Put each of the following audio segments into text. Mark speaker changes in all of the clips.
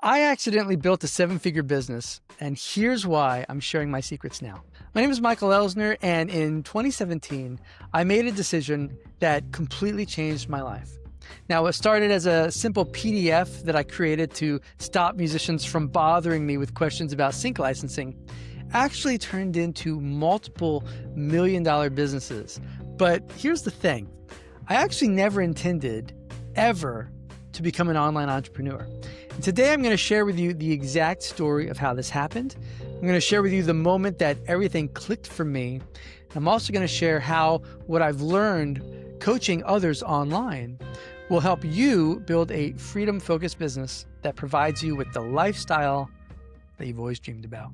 Speaker 1: I accidentally built a seven-figure business, and here's why I'm sharing my secrets now. My name is Michael Elsner, and in 2017, I made a decision that completely changed my life. Now, it started as a simple PDF that I created to stop musicians from bothering me with questions about sync licensing, actually turned into multiple million-dollar businesses. But here's the thing. I actually never intended ever to become an online entrepreneur. And today I'm going to share with you the exact story of how this happened. I'm going to share with you the moment that everything clicked for me. I'm also going to share how what I've learned coaching others online will help you build a freedom-focused business that provides you with the lifestyle that you've always dreamed about.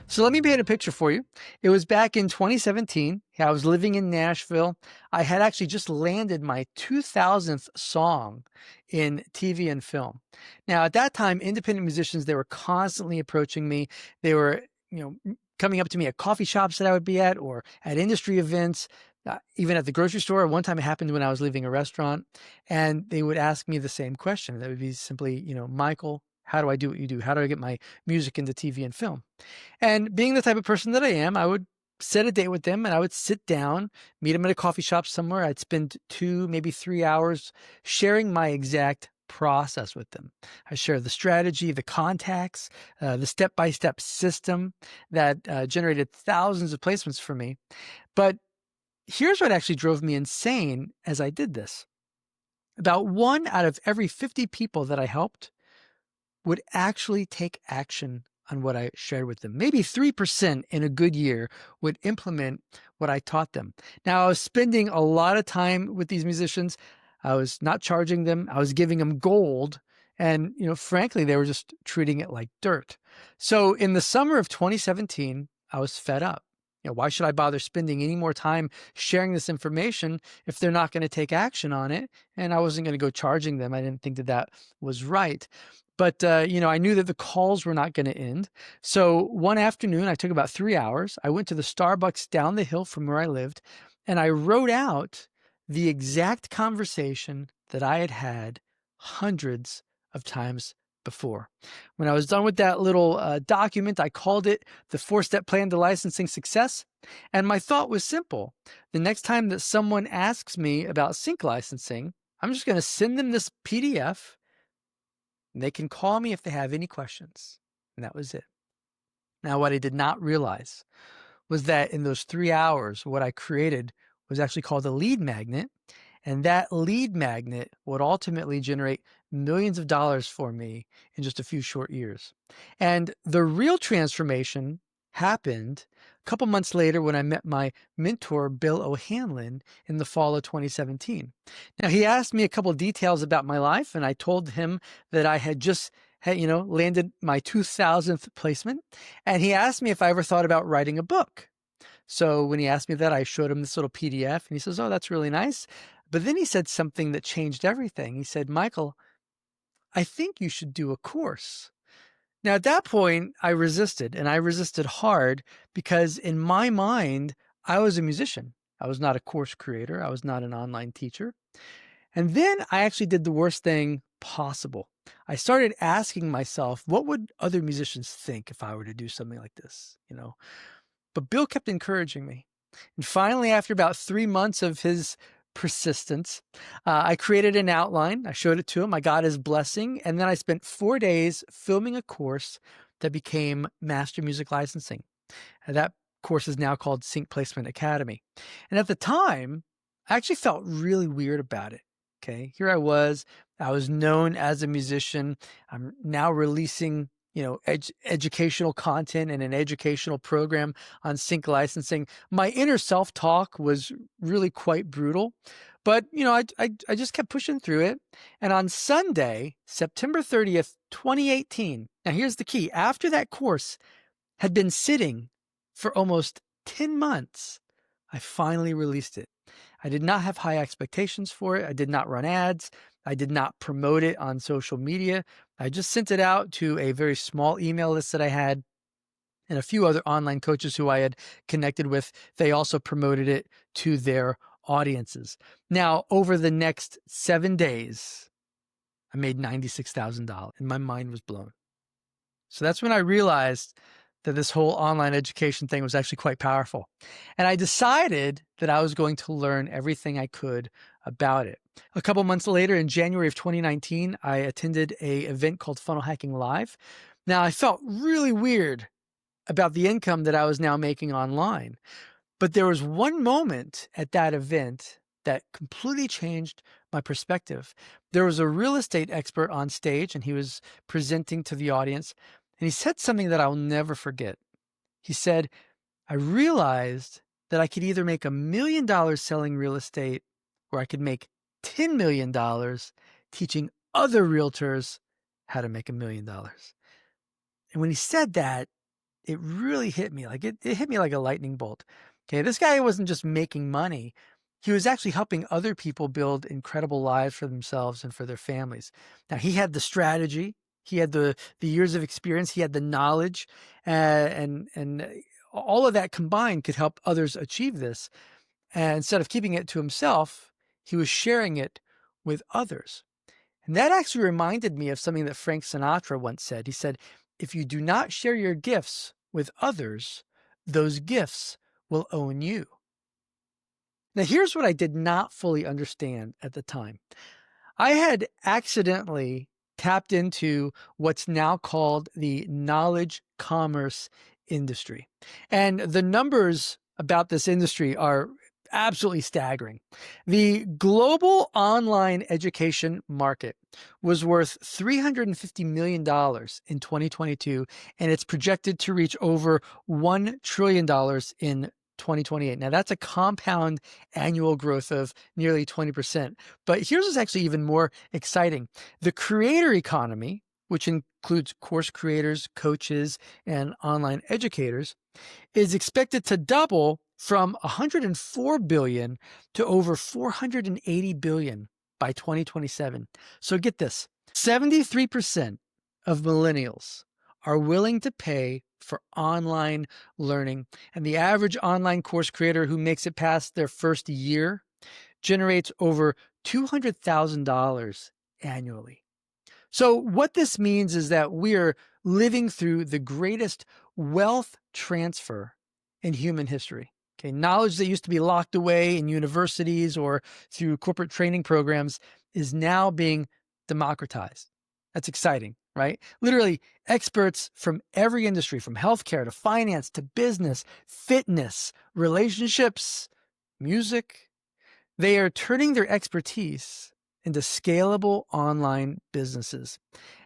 Speaker 1: So let me paint a picture for you. It was back in 2017. I was living in Nashville. I had actually just landed my 2000th song in TV and film. Now, at that time, independent musicians, they were constantly approaching me. They were, coming up to me at coffee shops that I would be at or at industry events, even at the grocery store. One time it happened when I was leaving a restaurant, and they would ask me the same question. That would be simply, Michael, how do I do what you do? How do I get my music into TV and film? And being the type of person that I am, I would set a date with them and I would sit down, meet them at a coffee shop somewhere. I'd spend 2, maybe 3 hours sharing my exact process with them. I share the strategy, the contacts, the step-by-step system that generated thousands of placements for me. But here's what actually drove me insane as I did this. About 1 out of every 50 people that I helped would actually take action on what I shared with them. Maybe 3% in a good year would implement what I taught them. Now, I was spending a lot of time with these musicians. I was not charging them. I was giving them gold. And, frankly, they were just treating it like dirt. So in the summer of 2017, I was fed up. Why should I bother spending any more time sharing this information if they're not going to take action on it? And I wasn't going to go charging them. I didn't think that that was right. But, I knew that the calls were not going to end. So one afternoon, I took about 3 hours. I went to the Starbucks down the hill from where I lived, and I wrote out the exact conversation that I had had hundreds of times before. When I was done with that little document, I called it the 4-step plan to licensing success. And my thought was simple. The next time that someone asks me about sync licensing, I'm just going to send them this PDF. And they can call me if they have any questions. And that was it. Now, what I did not realize was that in those 3 hours, what I created was actually called a lead magnet. And that lead magnet would ultimately generate millions of dollars for me in just a few short years. And the real transformation happened a couple months later when I met my mentor, Bill O'Hanlon, in the fall of 2017. Now, he asked me a couple of details about my life, and I told him that I had just landed my 2000th placement. And he asked me if I ever thought about writing a book. So when he asked me that, I showed him this little PDF, and he says, "Oh, that's really nice." But then he said something that changed everything. He said, "Michael, I think you should do a course." Now, at that point, I resisted, and I resisted hard because in my mind, I was a musician. I was not a course creator. I was not an online teacher. And then I actually did the worst thing possible. I started asking myself, what would other musicians think if I were to do something like this? But Bill kept encouraging me. And finally, after about 3 months of his persistence, I created an outline. I showed it to him. I got his blessing. And then I spent 4 days filming a course that became Master Music Licensing. And that course is now called Sync Placement Academy. And at the time, I actually felt really weird about it. Okay, here I was known as a musician. I'm now releasing educational content and an educational program on sync licensing. My inner self-talk was really quite brutal, but I just kept pushing through it. And on Sunday, September 30th, 2018, now here's the key. After that course had been sitting for almost 10 months, I finally released it. I did not have high expectations for it. I did not run ads. I did not promote it on social media. I just sent it out to a very small email list that I had and a few other online coaches who I had connected with. They also promoted it to their audiences. Now, over the next 7 days, I made $96,000 and my mind was blown. So that's when I realized that this whole online education thing was actually quite powerful. And I decided that I was going to learn everything I could about it. A couple months later, in January of 2019, I attended an event called Funnel Hacking Live. Now, I felt really weird about the income that I was now making online. But there was one moment at that event that completely changed my perspective. There was a real estate expert on stage, and he was presenting to the audience, and he said something that I'll never forget. He said, I realized that I could either make $1 million selling real estate, or I could make $10 million teaching other realtors how to make $1 million. And when he said that, it really hit me. Like it hit me like a lightning bolt. Okay, this guy wasn't just making money. He was actually helping other people build incredible lives for themselves and for their families. Now, he had the strategy, he had the years of experience, he had the knowledge, and all of that combined could help others achieve this. And instead of keeping it to himself, he was sharing it with others. And that actually reminded me of something that Frank Sinatra once said. He said, if you do not share your gifts with others, those gifts will own you. Now, here's what I did not fully understand at the time. I had accidentally tapped into what's now called the knowledge commerce industry. And the numbers about this industry are absolutely staggering. The global online education market was worth $350 million in 2022, and it's projected to reach over $1 trillion in 2028. Now, that's a compound annual growth of nearly 20%. But here's what's actually even more exciting. The creator economy, which includes course creators, coaches, and online educators, is expected to double from 104 billion to over 480 billion by 2027. So get this, 73% of millennials are willing to pay for online learning. And the average online course creator who makes it past their first year generates over $200,000 annually. So what this means is that we're living through the greatest wealth transfer in human history. Okay, knowledge that used to be locked away in universities or through corporate training programs is now being democratized. That's exciting, right? Literally, experts from every industry, from healthcare to finance to business, fitness, relationships, music, they are turning their expertise into scalable online businesses.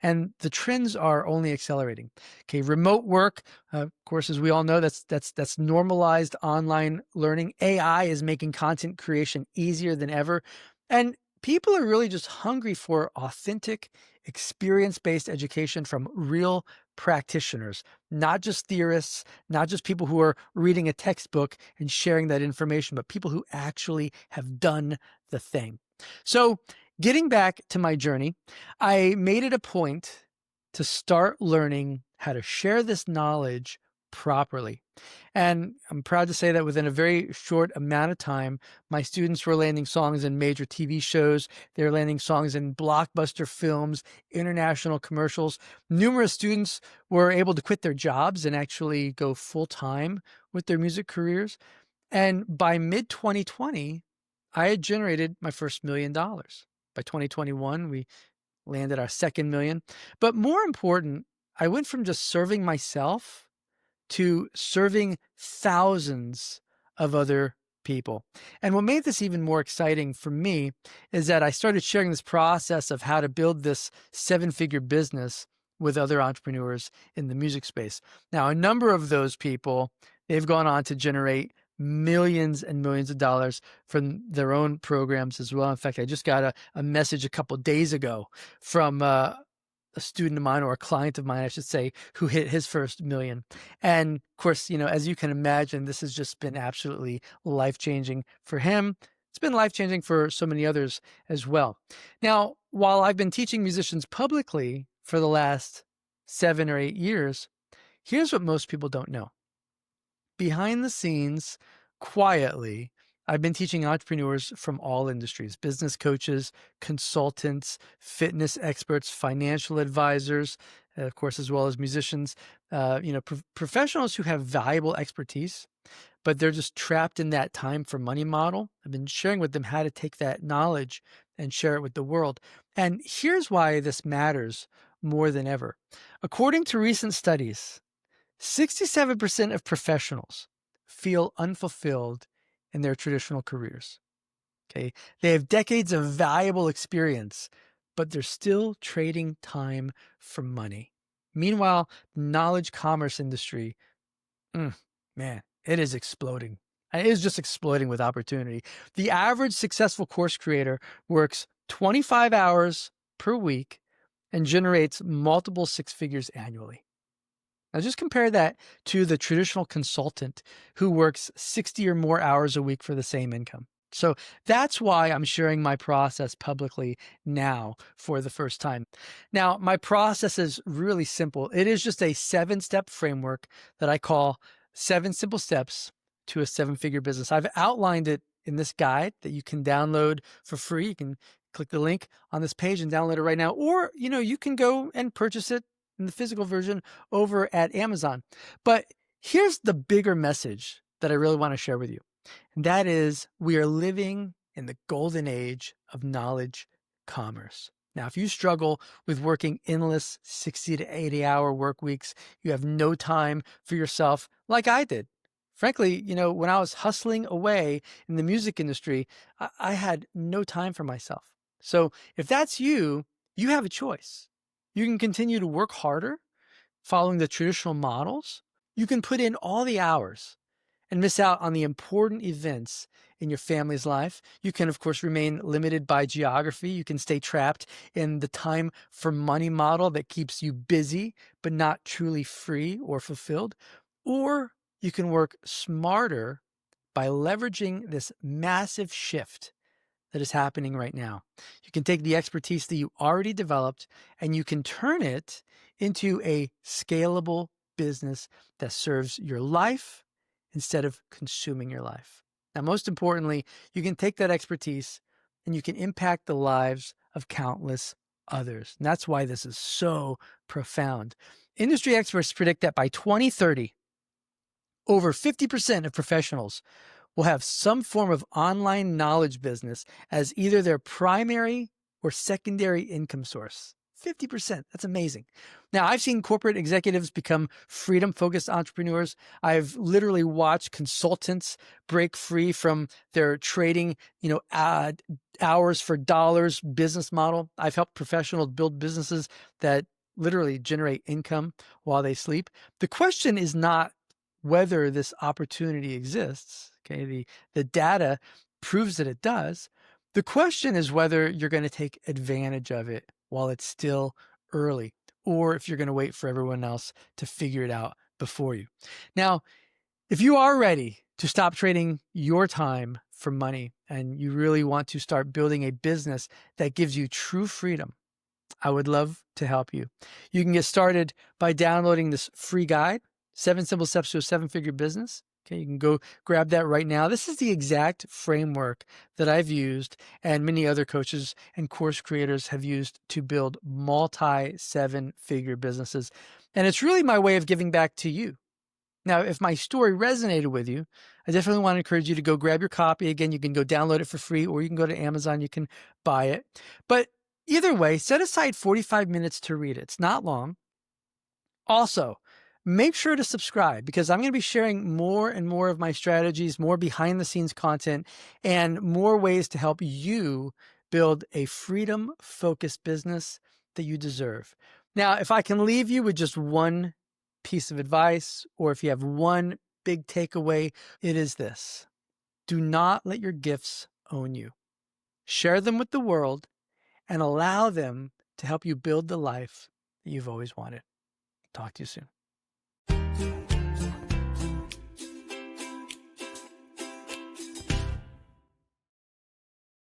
Speaker 1: And the trends are only accelerating. Okay, remote work, of course, as we all know, that's normalized online learning. AI is making content creation easier than ever. And people are really just hungry for authentic, experience-based education from real practitioners, not just theorists, not just people who are reading a textbook and sharing that information, but people who actually have done the thing. So getting back to my journey, I made it a point to start learning how to share this knowledge properly. And I'm proud to say that within a very short amount of time, my students were landing songs in major TV shows. They're landing songs in blockbuster films, international commercials. Numerous students were able to quit their jobs and actually go full-time with their music careers. And by mid-2020, I had generated my first $1 million. By 2021, we landed our second million. But more important, I went from just serving myself to serving thousands of other people. And what made this even more exciting for me is that I started sharing this process of how to build this 7-figure business with other entrepreneurs in the music space. Now, a number of those people, they've gone on to generate millions and millions of dollars from their own programs as well. In fact, I just got a message a couple of days ago from a student of mine, or a client of mine, I should say, who hit his first million. And of course, as you can imagine, this has just been absolutely life-changing for him. It's been life-changing for so many others as well. Now, while I've been teaching musicians publicly for the last 7 or 8 years, here's what most people don't know. Behind the scenes, quietly, I've been teaching entrepreneurs from all industries: business coaches, consultants, fitness experts, financial advisors, of course, as well as musicians, professionals who have valuable expertise, but they're just trapped in that time for money model. I've been sharing with them how to take that knowledge and share it with the world. And here's why this matters more than ever. According to recent studies, 67% of professionals feel unfulfilled in their traditional careers. Okay. They have decades of valuable experience, but they're still trading time for money. Meanwhile, the knowledge commerce industry, man, it is exploding. It is just exploding with opportunity. The average successful course creator works 25 hours per week and generates multiple six figures annually. Now, just compare that to the traditional consultant who works 60 or more hours a week for the same income. So that's why I'm sharing my process publicly now for the first time. Now, my process is really simple. It is just a 7-step framework that I call 7 Simple Steps to a 7-Figure Business. I've outlined it in this guide that you can download for free. You can click the link on this page and download it right now, or you can go and purchase it in the physical version over at Amazon. But here's the bigger message that I really want to share with you. And that is, we are living in the golden age of knowledge commerce. Now, if you struggle with working endless 60 to 80-hour work weeks, you have no time for yourself like I did. Frankly, when I was hustling away in the music industry, I had no time for myself. So if that's you, you have a choice. You can continue to work harder, following the traditional models. You can put in all the hours and miss out on the important events in your family's life. You can, of course, remain limited by geography. You can stay trapped in the time for money model that keeps you busy, but not truly free or fulfilled. Or you can work smarter by leveraging this massive shift that is happening right now. You can take the expertise that you already developed and you can turn it into a scalable business that serves your life instead of consuming your life. Now, most importantly, you can take that expertise and you can impact the lives of countless others. And that's why this is so profound. Industry experts predict that by 2030, over 50% of professionals will have some form of online knowledge business as either their primary or secondary income source. 50%. That's amazing. Now, I've seen corporate executives become freedom-focused entrepreneurs. I've literally watched consultants break free from their trading, hours for dollars business model. I've helped professionals build businesses that literally generate income while they sleep. The question is not whether this opportunity exists. Okay, the data proves that it does. The question is whether you're going to take advantage of it while it's still early, or if you're going to wait for everyone else to figure it out before you. Now, if you are ready to stop trading your time for money and you really want to start building a business that gives you true freedom, I would love to help you. You can get started by downloading this free guide, 7 Simple Steps to a 7-Figure Business. Okay, you can go grab that right now. This is the exact framework that I've used and many other coaches and course creators have used to build multi-7-figure businesses. And it's really my way of giving back to you. Now, if my story resonated with you, I definitely want to encourage you to go grab your copy. Again, you can go download it for free, or you can go to Amazon, you can buy it. But either way, set aside 45 minutes to read it. It's not long. Also, make sure to subscribe because I'm going to be sharing more and more of my strategies, more behind the scenes content, and more ways to help you build a freedom-focused business that you deserve. Now, if I can leave you with just one piece of advice, or if you have one big takeaway, it is this: do not let your gifts own you. Share them with the world and allow them to help you build the life that you've always wanted. Talk to you soon.